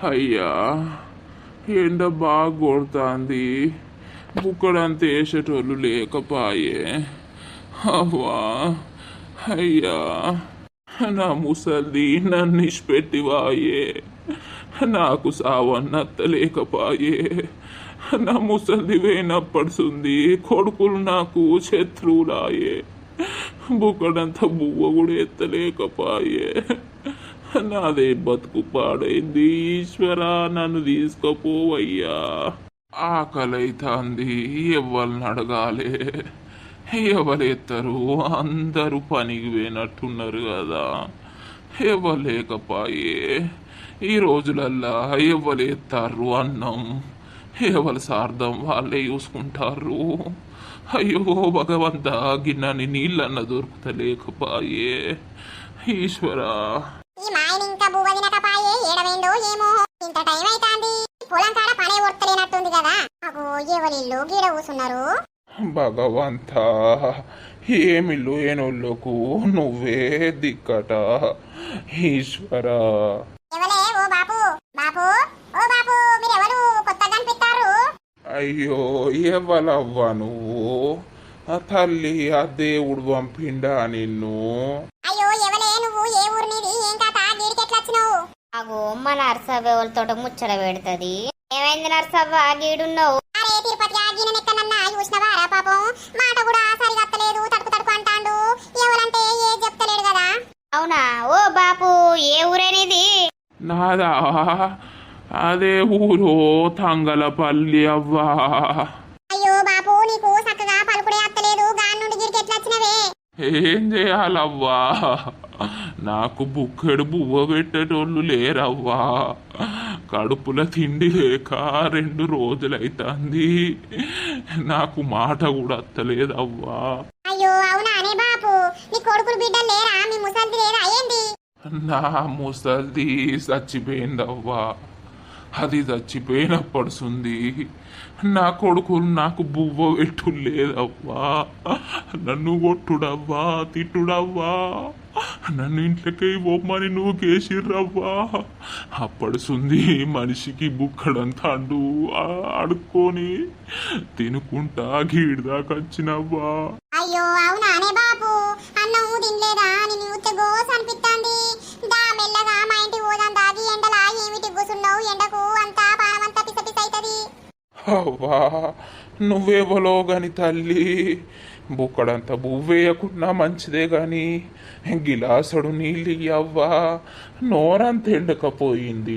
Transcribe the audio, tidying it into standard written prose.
అయ్యా, ఎండ బాగా కొడుతుంది. బుక్కడంత వేసేటోళ్ళు లేకపాయే. అవ్వా, అయ్యా, నా ముసల్ది నన్ను ఇష్టపెట్టివాయే. నాకు సావన్నత్తలేకపాయే. నా ముసల్ది వేనప్పడుతుంది. కొడుకులు నాకు శత్రువులాయే. బుక్కడంత బువ్వ కూడా ఎత్తలేకపాయే. నాదే బతుకు పాడైంది. ఈశ్వరా, నన్ను తీసుకుపోవయ్యా. ఆకలైతాంది. ఎవరిని అడగాలి? ఎవరెత్తారు? అందరూ పనికి పోయినట్టున్నారు కదా. ఎవలేకపాయే. ఈ రోజులల్లా ఎవరెత్తారు అన్నం? ఎవరి సార్థం వాళ్ళే చూసుకుంటారు. అయ్యో భగవంతా, గిన్నెని నీళ్ళన్న దొరుకుతలేకపాయే. ఈశ్వరా, ఈ మాయని ఇంకా బువ్వదినకపాయే. ఏడవేండో ఏమో, ఇంత టైం అయితాంది. పొలం కాడ పనే ఒర్తలేనట్టుంది కదా. అగో, ఎవరిల్లు గీడ కూసున్నారు. భగవంతా, ఏమిల్లు ఏనోళ్ళకు నువ్వే దిక్కట. ఈశ్వరా, ఎవలే? ఓ బాపు, బాపు, ఓ బాపు, మీరెవరు కొత్తగా అనిపిస్తారు? అయ్యో ఎవలవ్వా నువ్వు? ఆ తల్లి, ఆ దేవుడు పంపిండా నిన్ను? అయ్యో ఎవలే నువ్వు? ఏ ఊరు నీది? ఏం కథ? గీడికెట్లా వచ్చినావు? అగో, మా నర్సవ్వ వాళ్ళతో ముచ్చట పెడుతుంది. ఏమైంది నర్సవ్వ, గీడున్నావు? అరే తిరుపతి, ఆ గీన ఎక్కడన్నా చూసినవారా? పాపం మాట కూడా సరిగా అత్తలేదు. తడుపు తడుపు అంటాండు. ఎవరంటే ఏ చెప్తలేడు కదా. అవునా? ఓ బాపు, ఏ ఊరేనిది? నాదా? అదే ఊరు తంగలపల్లి అవ్వా. అయ్యో బాపు, నీకు చక్కగా పలుకుడే అత్తలేదు. గాని నుండి గీడికెట్లా వచ్చినవే? ఏం చేయాలవ్వా? నాకు బుక్కెడు బువ్వ పెట్టేటోళ్ళు లేరవ్వా. కడుపుల తిండి లేక 2 రోజులైతుంది. నాకు మాట కూడా అత్తలేదవ్వా. అయ్యో అవునా అనే బాపు, నీ కొడుకులు బిడ్డలు లేరా? మీ ముసలిది లేరా? ఏంది? నా ముసల్ది చచ్చిపోయిందవ్వా. అది చచ్చిపోయినప్పడుతుంది. నా కొడుకులు నాకు బువ్వ పెట్టు లేదవ్వా. నన్ను కొట్టుడవ్వా, తిట్టుడవ్వా. నన్ను ఇంట్లోకి బొమ్మని నువ్వు కేసిర్రవ్వా. అప్పడుసుంది మనిషికి బుక్కడంతా అండు ఆడుకొని తినుకుంటా గీడిదాకా వచ్చినవ్వా. అయ్యో అవునా అనే బాపు, అన్నం తినలేదా? నేను ఊతే గోస్ అనిపిస్తాంది. దా మెల్లగా మా ఇంటికి పోదాం. దాగి ఎండలా ఏమిటి కూసున్నావు? ఎండకు అంతా పానమంతా పిస పిస అవుతుంది. అవ్వా, నువ్వేవలో గాని తల్లి. బుక్కడంతా బువ్వేయకున్నా మంచిదే గాని గిలాసుడు నీళ్ళు ఇయ్యవ్వా. నోరంత ఎండకపోయింది.